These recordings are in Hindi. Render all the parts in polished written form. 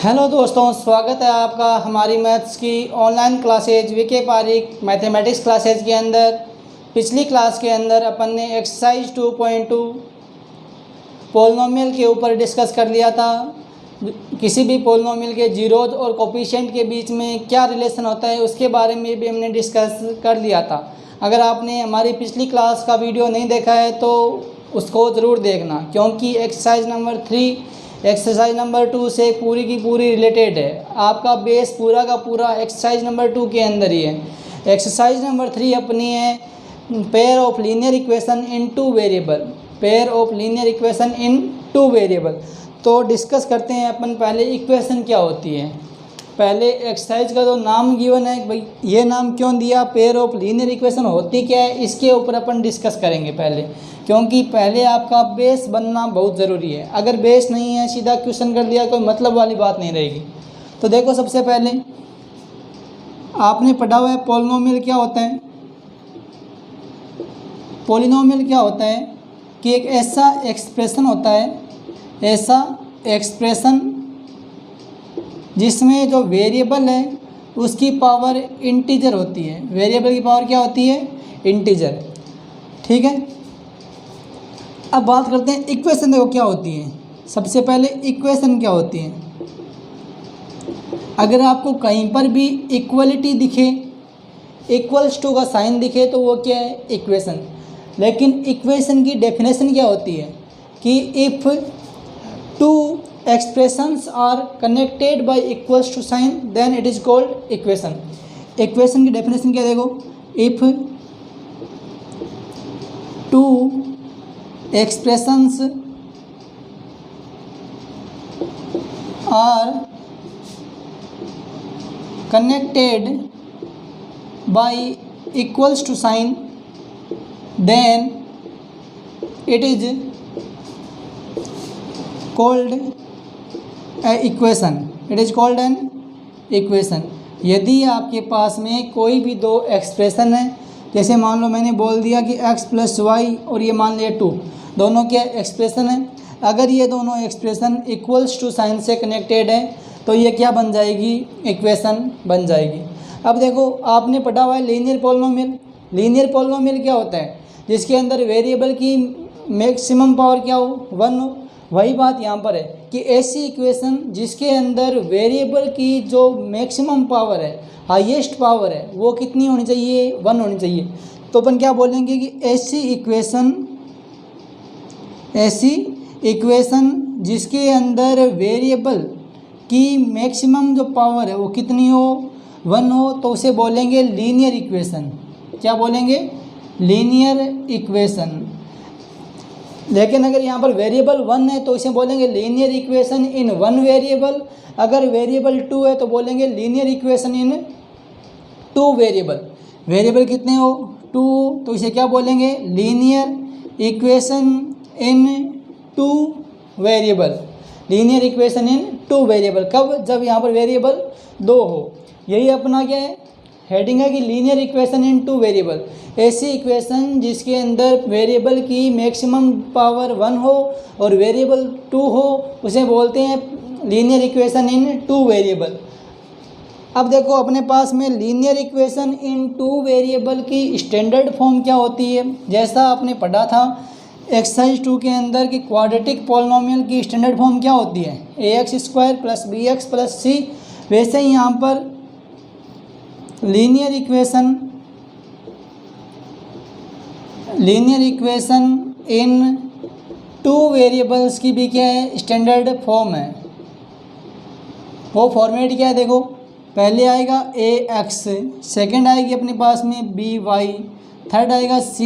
हेलो दोस्तों, स्वागत है आपका हमारी मैथ्स की online classes VK Pareek mathematics classes के अंदर। पिछली क्लास के अंदर अपन ने एक्सरसाइज 2.2 पोलिनोमियल के ऊपर डिस्कस कर लिया था। किसी भी पोलिनोमियल के जीरोज और कोफिशिएंट के बीच में क्या रिलेशन होता है उसके बारे में भी हमने डिस्कस कर लिया था। अगर आपने हमारी पिछली क्लास का वीडियो नहीं देखा है तो उसको ज़रूर देखना, क्योंकि एक्सरसाइज नंबर 3 एक्सरसाइज नंबर 2 से पूरी की पूरी रिलेटेड है। आपका बेस पूरा का पूरा एक्सरसाइज नंबर 2 के अंदर ही है। एक्सरसाइज नंबर 3 अपनी है pair of linear equation in two variable. Pair of linear equation in two variable. तो डिस्कस करते हैं अपन पहले इक्वेशन क्या होती है। पहले एक्सरसाइज का जो नाम गिवन है, भाई ये नाम क्यों दिया, पेयर ऑफ लीनियर इक्वेशन होती क्या है, इसके ऊपर अपन डिस्कस करेंगे पहले, क्योंकि पहले आपका बेस बनना बहुत ज़रूरी है। अगर बेस नहीं है, सीधा क्वेश्चन कर दिया, कोई मतलब वाली बात नहीं रहेगी। तो देखो, सबसे पहले आपने पढ़ा हुआ है पोलिनोमियल क्या होता है। पोलिनोमियल क्या होता है कि एक ऐसा एक्सप्रेशन होता है, ऐसा एक्सप्रेशन जिसमें जो वेरिएबल है उसकी पावर इंटीजर होती है। वेरिएबल की पावर क्या होती है? इंटीजर। ठीक है, अब बात करते हैं इक्वेशन। देखो क्या होती है। सबसे पहले इक्वेशन क्या होती है। अगर आपको कहीं पर भी इक्वलिटी दिखे, इक्वल्स टू का साइन दिखे, तो वो क्या है? इक्वेशन। लेकिन इक्वेशन की डेफिनेशन क्या होती है कि if two expressions are connected by equals to sign then it is called equation. Equation की डेफिनेशन क्या? देखो, if two expressions are connected by equals to sign then it is called a equation. It is called an equation. यदि आपके पास में कोई भी दो एक्सप्रेशन है, जैसे मान लो मैंने बोल दिया कि x प्लस वाई और ये मान लिया 2, दोनों क्या एक्सप्रेशन है। अगर ये दोनों एक्सप्रेशन इक्वल्स टू साइन से कनेक्टेड है तो ये क्या बन जाएगी? इक्वेशन बन जाएगी। अब देखो, आपने पढ़ा हुआ है लीनियर पोलिनोमियल। लीनियर पोलिनोमियल क्या होता है? जिसके अंदर वेरिएबल की मैक्सिमम पावर क्या हो? 1 हो। वही बात यहाँ पर है कि ऐसी इक्वेशन जिसके अंदर वेरिएबल की जो मैक्सिमम पावर है, हाईएस्ट पावर है, वो कितनी होनी चाहिए? 1 होनी चाहिए। तो अपन क्या बोलेंगे कि ऐसी इक्वेशन जिसके अंदर वेरिएबल की मैक्सिमम जो पावर है वो कितनी हो? 1 हो, तो उसे बोलेंगे लीनियर इक्वेशन। क्या बोलेंगे? Linear equation. लेकिन अगर यहाँ पर वेरिएबल 1 है तो इसे बोलेंगे लीनियर इक्वेशन इन 1 वेरिएबल। अगर वेरिएबल 2 है तो बोलेंगे linear equation in 2 variable. Variable कितने हो? 2, तो इसे क्या बोलेंगे? Linear equation in 2 variable. Linear equation in 2 variable. कब? जब यहाँ पर वेरिएबल 2 हो। यही अपना क्या है? हेडिंग है कि लीनियर इक्वेशन इन 2 वेरिएबल। ऐसी इक्वेशन जिसके अंदर वेरिएबल की मैक्सिमम पावर 1 हो और वेरिएबल 2 हो, उसे बोलते हैं लीनियर इक्वेशन इन 2 वेरिएबल। अब देखो, अपने पास में लीनियर इक्वेशन इन 2 वेरिएबल की स्टैंडर्ड फॉर्म क्या होती है। जैसा आपने पढ़ा था एक्सरसाइज 2 के अंदर कि क्वाड्रेटिक पोलिनोमियल की स्टैंडर्ड फॉर्म क्या होती है? ax² + bx + c। वैसे ही यहाँ पर लीनियर इक्वेशन इन 2 वेरिएबल्स की भी क्या है? स्टैंडर्ड फॉर्म है। वो फॉर्मेट क्या है? देखो, पहले आएगा ax, सेकंड आएगी अपने पास में by, थर्ड आएगा c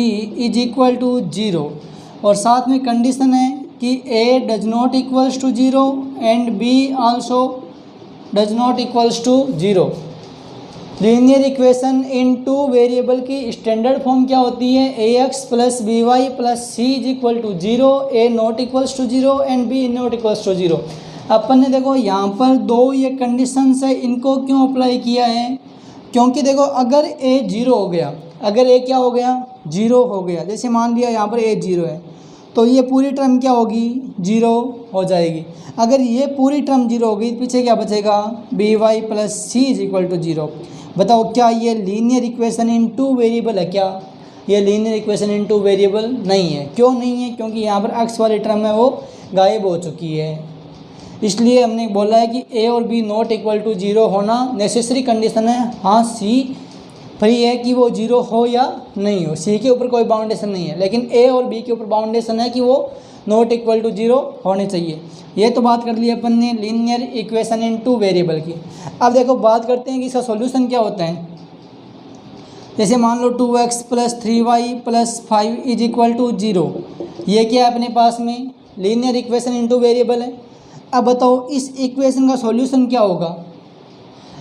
= 0, और साथ में कंडीशन है कि a does not equals to 0 and b also does not equals to 0। Linear equation in 2 variable की स्टैंडर्ड फॉर्म क्या होती है? ax + by + c = 0, a not equals to 0 and b not equals to 0। अपन ने देखो यहाँ पर 2 ये कंडीशंस है, इनको क्यों अप्लाई किया है? क्योंकि देखो, अगर a 0 हो गया, अगर a क्या हो गया? 0 हो गया, जैसे मान लिया यहाँ पर a 0 है, तो ये पूरी टर्म क्या होगी, 0 हो जाएगी। अगर ये पूरी टर्म 0 होगी, पीछे क्या बचेगा, b y plus c is equal to 0। बताओ क्या ये linear equation in two variable है क्या? ये linear equation in two variable नहीं है। क्यों नहीं है? क्योंकि यहाँ पर एक्स वाली टर्म है वो गायब हो चुकी है। इसलिए हमने बोला है कि ए और बी नॉट इक्वल टू 0 होना नेसेसरी कंडीशन है। हाँ, सी फ्री है कि वो 0 हो या नहीं हो, सी के ऊपर कोई बाउंडेशन नहीं है, लेकिन ए और बी के ऊपर बाउंडेशन है कि वो नॉट इक्वल टू 0 होने चाहिए। ये तो बात कर ली अपन ने linear equation in two variable की। अब देखो बात करते हैं कि इसका सॉल्यूशन क्या होता है। जैसे मान लो 2x plus 3y plus 5 is equal to 0, ये क्या है अपने पास में, linear equation in two variable है। अब बताओ इस इक्वेशन का सॉल्यूशन क्या होगा।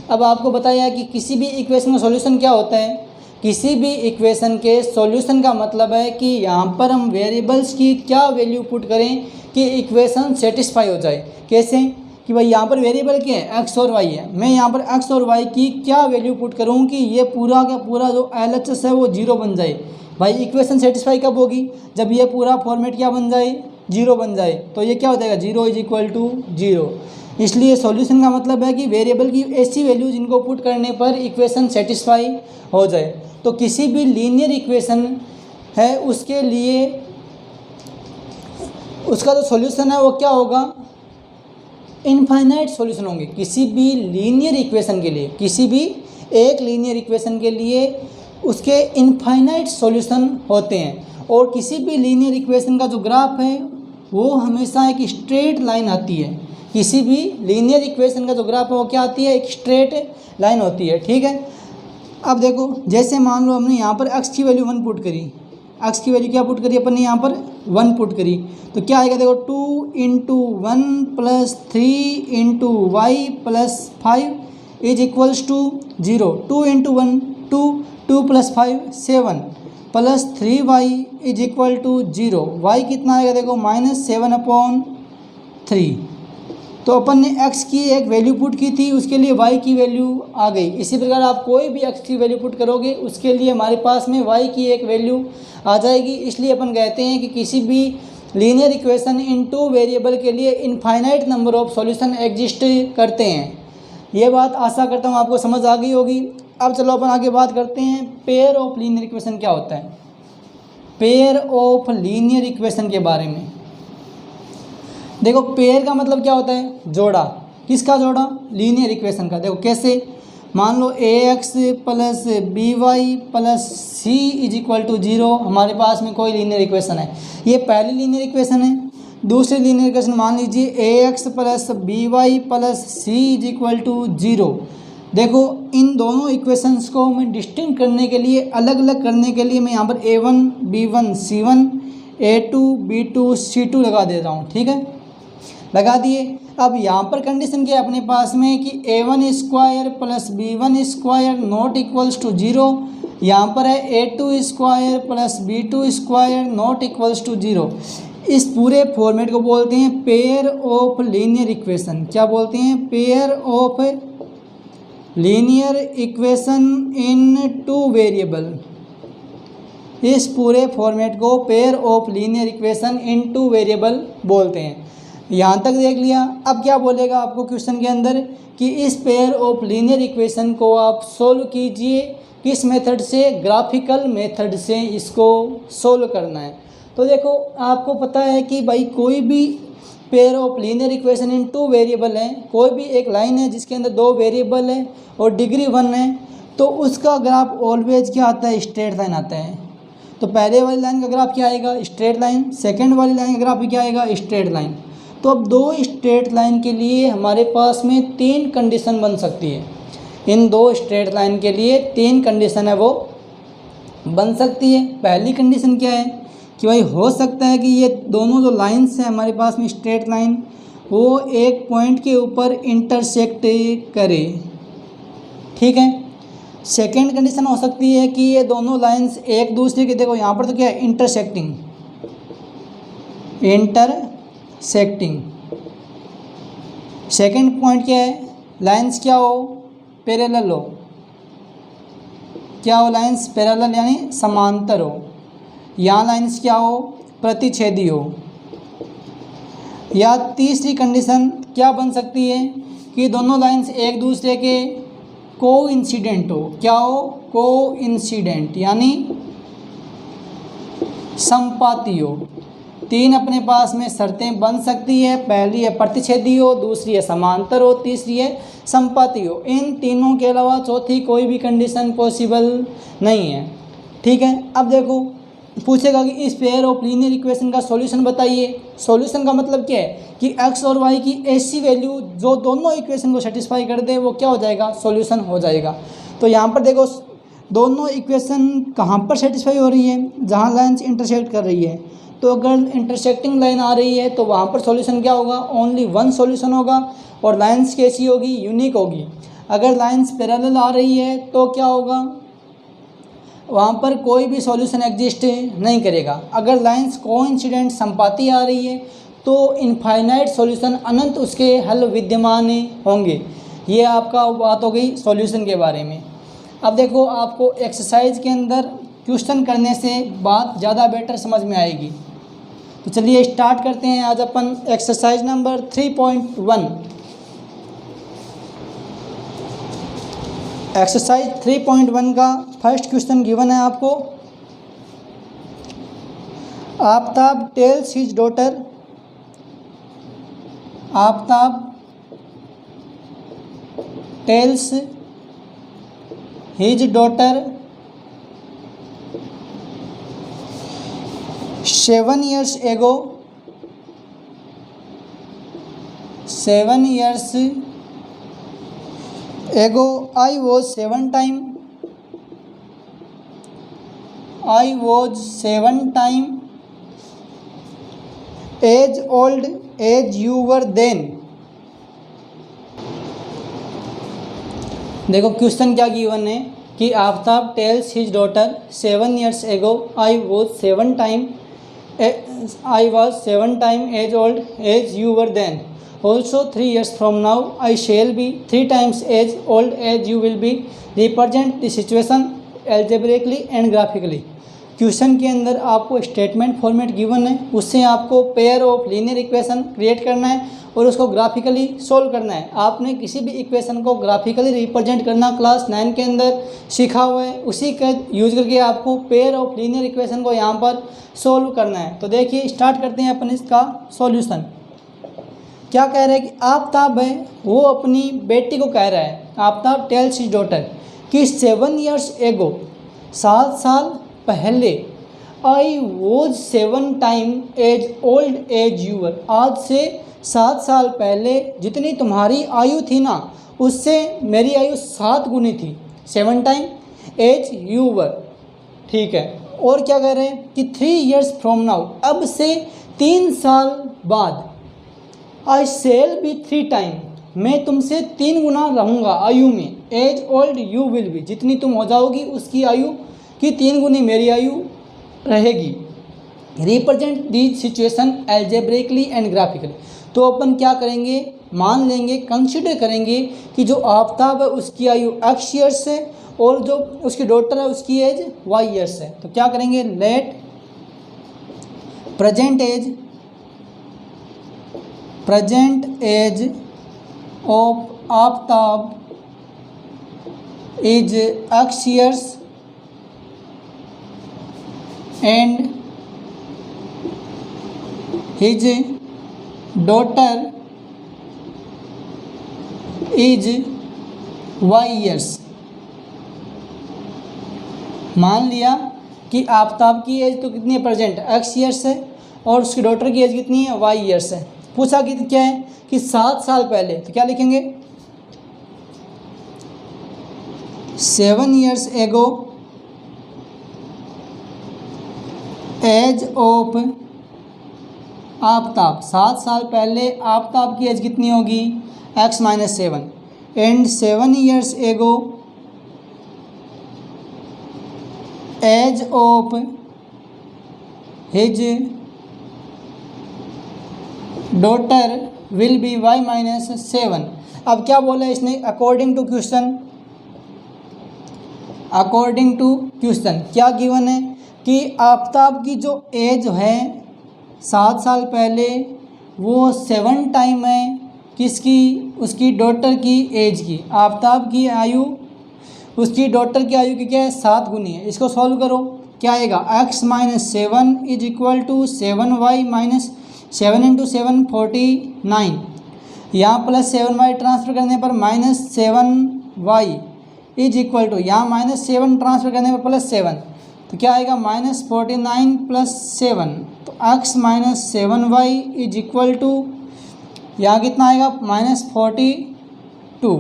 अब आपको बताया कि किसी भी इक्वेशन का सॉल्यूशन क्या होता है। किसी भी इक्वेशन के सॉल्यूशन का मतलब है कि यहाँ पर हम वेरिएबल्स की क्या वैल्यू पुट करें कि इक्वेशन सेटिस्फाई हो जाए। कैसे कि भाई यहाँ पर वेरिएबल क्या है, एक्स और वाई है, मैं यहाँ पर एक्स और वाई की क्या वैल्यू पुट करूँ कि ये पूरा का पूरा जो LHS है वो 0 बन जाए। भाई इक्वेशन सेटिस्फाई कब होगी, जब ये पूरा फॉर्मेट क्या बन जाए, 0 बन जाए। तो ये क्या हो जाएगा, 0 इज इक्वल टू 0। इसलिए सॉल्यूशन का मतलब है कि वेरिएबल की ऐसी वैल्यू जिनको पुट करने पर इक्वेशन सेटिस्फाई हो जाए। तो किसी भी लीनियर इक्वेशन है उसके लिए उसका जो सॉल्यूशन है वो क्या होगा, इनफाइनाइट सॉल्यूशन होंगे। किसी भी लीनियर इक्वेशन के लिए, किसी भी एक लीनियर इक्वेशन के लिए उसके इनफाइनाइट सॉल्यूशन होते हैं। और किसी भी लीनियर इक्वेशन का जो ग्राफ है वो हमेशा एक स्ट्रेट लाइन आती है। किसी भी लीनियर इक्वेशन का जो ग्राफ है वो क्या आती है, एक स्ट्रेट लाइन होती है। ठीक है, अब देखो जैसे मान लो हमने यहाँ पर x की वैल्यू 1 पुट करी, x की वैल्यू क्या पुट करी अपन ने, यहाँ पर 1 पुट करी, तो क्या आएगा देखो 2 into 1 plus 3 into y plus 5 is equals to 0। 2 into 1 2, 2 plus 5 7 plus 3y is equal to 0। Y कितना आएगा देखो -7/3। तो अपन ने x की एक वैल्यू पुट की थी, उसके लिए y की वैल्यू आ गई। इसी प्रकार आप कोई भी x की वैल्यू पुट करोगे उसके लिए हमारे पास में y की एक वैल्यू आ जाएगी। इसलिए अपन कहते हैं कि किसी भी linear equation in two variable के लिए infinite number of solution exist करते हैं। ये बात आशा करता हूँ आपको समझ आ गई होगी। अब चलो अपन आगे बात करते हैं पेयर ऑफ लीनियर इक्वेशन क्या होता है, पेयर ऑफ लीनियर इक्वेशन के बारे में। देखो पेयर का मतलब क्या होता है, जोड़ा। किसका जोड़ा, लीनियर इक्वेशन का। देखो कैसे, मान लो ax plus by plus c is equal to 0 हमारे पास में कोई लीनियर इक्वेशन है, ये पहली लीनियर इक्वेशन है। दूसरी लीनियर इक्वेशन मान लीजिए ax plus by plus c is equal to 0। देखो इन दोनों इक्वेशंस को मैं डिस्टिंक्ट करने के लिए, अलग अलग करने के लिए मैं यहाँ पर a1 b1 c1 a2 b2 c2 लगा दे रहा हूँ। ठीक है, लगा दिए। अब यहाँ पर कंडीशन क्या है अपने पास में कि a1 square plus b1 square not equals to 0। यहाँ पर है a2 square plus b2 square not equals to 0। इस पूरे फॉर्मेट को बोलते हैं पेयर ऑफ लीनियर इक्वेशन। क्या बोलते हैं, pair of linear equation in two variable. इस पूरे फॉर्मेट को pair of linear equation in two variable बोलते हैं। यहाँ तक देख लिया। अब क्या बोलेगा आपको क्वेश्चन के अंदर कि इस पेयर ऑफ लीनियर इक्वेशन को आप सोल्व कीजिए। किस मेथड से, ग्राफिकल मेथड से इसको सोल्व करना है। तो देखो आपको पता है कि भाई कोई भी pair of linear equation in two variable है, कोई भी एक लाइन है जिसके अंदर 2 वेरिएबल है और डिग्री 1 है, तो उसका ग्राफ ऑलवेज क्या आता है, स्ट्रेट लाइन आता है। तो पहले वाली लाइन का ग्राफ क्या आएगा, स्ट्रेट लाइन। सेकेंड वाली लाइन का ग्राफ भी क्या आएगा, स्ट्रेट लाइन। तो अब 2 स्ट्रेट लाइन के लिए हमारे पास में 3 कंडीशन बन सकती है। इन 2 स्ट्रेट लाइन के लिए 3 कंडीशन है वो बन सकती है। पहली कंडीशन क्या है कि भाई हो सकता है कि ये दोनों जो लाइन्स हैं हमारे पास में स्ट्रेट लाइन, वो एक पॉइंट के ऊपर इंटरसेक्ट करे। ठीक है। सेकेंड कंडीशन हो सकती है कि ये दोनों लाइन्स एक दूसरे के, देखो यहाँ पर तो क्या है, इंटरसेक्टिंग। सेकेंड पॉइंट क्या है, लाइन्स क्या हो, पैरेलल हो। क्या हो, लाइन्स पैरेलल यानी समांतर हो। यहाँ लाइन्स क्या हो, प्रतिच्छेदी हो। या तीसरी कंडीशन क्या बन सकती है कि दोनों लाइंस एक दूसरे के कोइंसिडेंट हो। क्या हो? कोइंसिडेंट यानी संपाती हो। तीन अपने पास में शर्तें बन सकती है, पहली है प्रतिच्छेदी हो, दूसरी है समांतर हो, तीसरी है संपाती हो। इन तीनों के अलावा चौथी कोई भी कंडीशन पॉसिबल नहीं है। ठीक है, अब देखो पूछेगा कि इस पेयर ऑफ लीनियर इक्वेशन का सॉल्यूशन बताइए। सॉल्यूशन का मतलब क्या है कि x और y की ऐसी वैल्यू जो दोनों इक्वेशन को सेटिस्फाई कर दे, वो क्या हो जाएगा? सॉल्यूशन हो जाएगा। तो यहाँ पर देखो दोनों इक्वेशन कहाँ पर सेटिस्फाई हो रही है? जहाँ लाइन्स इंटरसेक्ट कर रही है। तो अगर इंटरसेक्टिंग लाइन आ रही है तो वहाँ पर सॉल्यूशन क्या होगा? ओनली वन सॉल्यूशन होगा। और लाइन्स कैसी होगी? यूनिक होगी। अगर लाइन्स पैरेलल आ रही है तो क्या होगा? वहाँ पर कोई भी सॉल्यूशन एग्जिस्ट नहीं करेगा। अगर लाइन्स कोइंसिडेंट संपाती आ रही है तो इनफाइनाइट सॉल्यूशन, अनंत उसके हल विद्यमान होंगे। ये आपका बात हो गई सॉल्यूशन के बारे में। अब देखो आपको एक्सरसाइज के अंदर क्वेश्चन करने से बात ज़्यादा बेटर समझ में आएगी। तो चलिए स्टार्ट करते हैं आज अपन एक्सरसाइज नंबर 3.1। एक्सरसाइज 3.1 का फर्स्ट क्वेश्चन गिवन है आपको। Aftab tales his daughter, Aftab tales his daughter 7 years ago, 7 years ago I was 7 time as old as you were then। देखो क्वेश्चन क्या गिवन है कि Aftab tales his daughter 7 years ago I was 7 time as old as you were then, also 3 years from now I shall be 3 times as old as you will be, represent the situation algebraically and graphically। Question के अंदर आपको स्टेटमेंट फॉर्मेट गिवन है, उससे आपको pair of linear equation create करना है और उसको ग्राफिकली सोल्व करना है। आपने किसी भी इक्वेशन को ग्राफिकली रिप्रेजेंट करना क्लास 9 के अंदर सीखा हुआ है, उसी का यूज करके आपको पेयर ऑफ लीनियर इक्वेशन को यहाँ पर सोल्व करना है। तो देखिए स्टार्ट करते हैं अपन इसका सॉल्यूशन। क्या कह रहा है कि आफ्ताब है वो अपनी बेटी को कह रहा है, आफ्ताब टेल्स हिज डॉटर कि 7 years ago 7 साल पहले I was 7 time as old as you were, आज से 7 साल पहले जितनी तुम्हारी आयु थी ना उससे मेरी आयु 7 गुनी थी। 7 time एज यू वर। ठीक है, और क्या कह रहे हैं कि 3 years from now, अब से 3 साल बाद, आई सेल बी 3 time, मैं तुमसे 3 गुना रहूँगा आयु में। As old you will be, जितनी तुम हो जाओगी उसकी आयु की 3 गुनी मेरी आयु रहेगी। Represent the situation algebraically and graphically. तो अपन क्या करेंगे, मान लेंगे, कंसिडर करेंगे कि जो आफ्ताब है उसकी आयु x ईयर्स है और जो उसकी डॉटर है उसकी एज y ईयर्स है। तो क्या करेंगे, let present age of Aftab is x years and his daughter is y years. मान लिया कि आफ्ताब की एज तो कितनी है प्रेजेंट, x ईयर्स है और उसकी डॉटर की एज कितनी है, y ईयर्स है। पूछा कि क्या है कि 7 साल पहले, तो क्या लिखेंगे, 7 years ago age of Aftab, 7 साल पहले आफ्ताब की एज कितनी होगी, x - 7 and 7 years ago age of his daughter will be y - 7। अब क्या बोला इसने, according to question, according to question क्या गिवन है कि आफ्ताब की जो एज है 7 साल पहले वो 7 टाइम है किसकी, उसकी डॉटर की एज की। आफ्ताब की आयु उसकी डॉटर की आयु की क्या है, 7 गुनी है। इसको सॉल्व करो, क्या आएगा, x minus 7 is equal to 7y minus 7 into 7 49। यहाँ प्लस 7y ट्रांसफ़र करने पर minus 7y is equal to, यहाँ माइनस 7 ट्रांसफ़र करने पर प्लस 7, तो क्या आएगा माइनस 49 प्लस 7, तो x minus 7y is equal to, यहाँ कितना आएगा माइनस 42।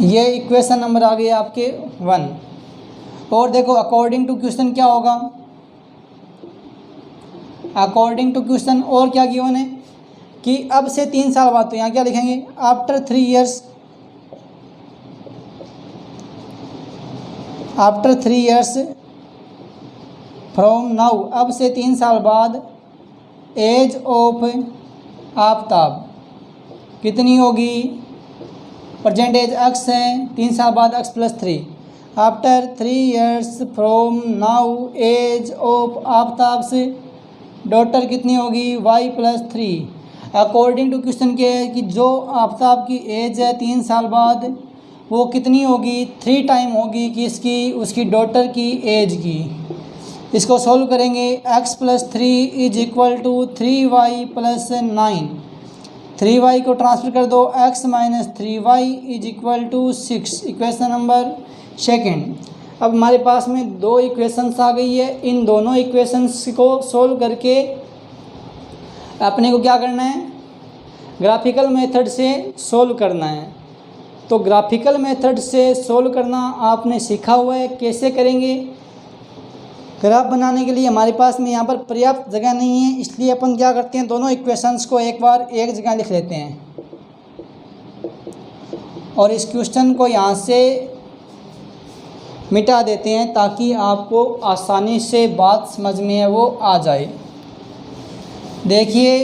ये इक्वेशन नंबर आ गया आपके 1। और देखो अकॉर्डिंग टू क्वेश्चन क्या होगा, अकॉर्डिंग टू क्वेश्चन और क्या गिवन है कि अब से 3 साल बाद, तो यहाँ क्या लिखेंगे, after 3 years, after 3 years from now, अब से 3 साल बाद एज ऑफ आफ्ताब कितनी होगी, परसेंटेज x है, 3 साल बाद x plus 3, after 3 years from now age of Aftab से डॉटर कितनी होगी, y plus 3। According to question क्या है कि जो आफ्ताब की एज है 3 साल बाद वो कितनी होगी, 3 टाइम होगी कि इसकी, उसकी डॉटर की एज की। इसको सॉल्व करेंगे, x plus 3 is equal to 3y plus 9, 3y को ट्रांसफ़र कर दो, x minus 3y is equal to 6, equation number 2। अब हमारे पास में 2 इक्वेशंस आ गई है। इन दोनों इक्वेशंस को सोल्व करके अपने को क्या करना है, ग्राफिकल मेथड से सोल्व करना है। तो ग्राफिकल मेथड से सोल्व करना आपने सीखा हुआ है, कैसे करेंगे। ग्राफ बनाने के लिए हमारे पास में यहाँ पर पर्याप्त जगह नहीं है, इसलिए अपन क्या करते हैं, दोनों इक्वेशंस को एक बार एक जगह लिख लेते हैं और इस क्वेश्चन को यहाँ से मिटा देते हैं ताकि आपको आसानी से बात समझ में वो आ जाए। देखिए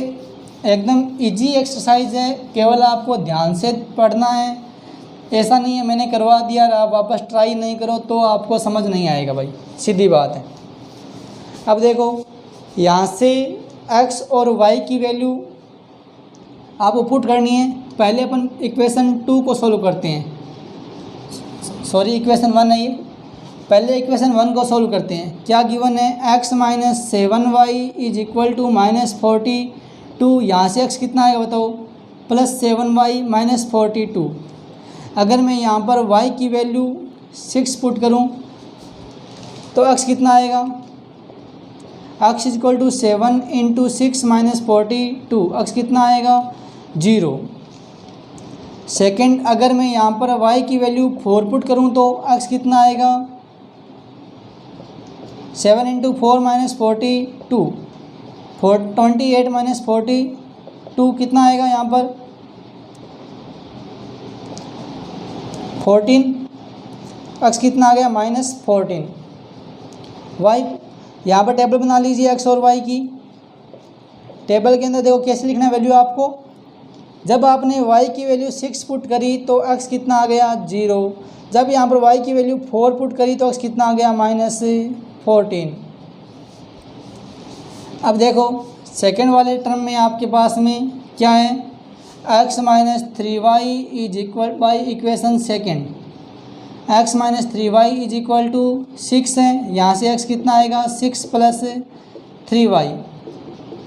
एकदम इजी एक्सरसाइज है, केवल आपको ध्यान से पढ़ना है। ऐसा नहीं है मैंने करवा दिया और आप वापस ट्राई नहीं करो तो आपको समझ नहीं आएगा भाई, सीधी बात है। अब देखो यहाँ से x और y की वैल्यू आपको पुट करनी है। पहले अपन इक्वेशन 2 को सोल्व करते हैं, सॉरी इक्वेशन 1 है ये, पहले इक्वेशन 1 को सोल्व करते हैं। क्या गिवन है, x minus 7y is equal to minus 42। यहाँ से x कितना आएगा बताओ, प्लस 7y माइनस 42। अगर मैं यहाँ पर y की वैल्यू 6 पुट करूँ तो x कितना आएगा, x is equal to 7 into 6 minus 42, x कितना आएगा 0। सेकंड, अगर मैं यहाँ पर y की वैल्यू 4 पुट करूँ तो x कितना आएगा, 7 इंटू 4 माइनस 42, 28 माइनस 42 कितना आएगा यहाँ पर 14, x कितना आ गया माइनस 14। y यहाँ पर टेबल बना लीजिए x और y की। टेबल के अंदर देखो कैसे लिखना है वैल्यू आपको, जब आपने y की वैल्यू 6 पुट करी तो x कितना आ गया 0। जब यहाँ पर y की वैल्यू 4 पुट करी तो x कितना आ गया माइनस 14। अब देखो सेकेंड वाले टर्म में आपके पास में क्या है, x minus 3y is equal by equation second, x minus 3y is equal to 6 है। यहाँ से x कितना आएगा 6 प्लस 3y।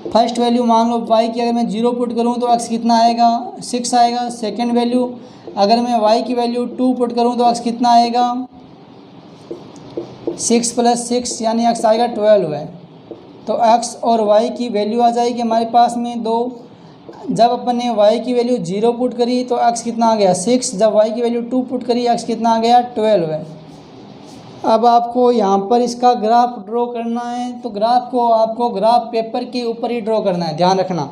फर्स्ट वैल्यू मान लो y की अगर मैं 0 पुट करूँ तो x कितना आएगा 6 आएगा। सेकंड वैल्यू अगर मैं y की वैल्यू 2 पुट करूँ तो x कितना आएगा 6 प्लस 6 यानी x आएगा 12 है। तो x और y की वैल्यू आ जाएगी हमारे पास में 2। जब अपन ने y की वैल्यू 0 पुट करी तो x कितना आ गया 6, जब y की वैल्यू 2 पुट करी x कितना आ गया 12 है। अब आपको यहाँ पर इसका ग्राफ ड्रॉ करना है, तो ग्राफ को आपको ग्राफ पेपर के ऊपर ही ड्रॉ करना है, ध्यान रखना।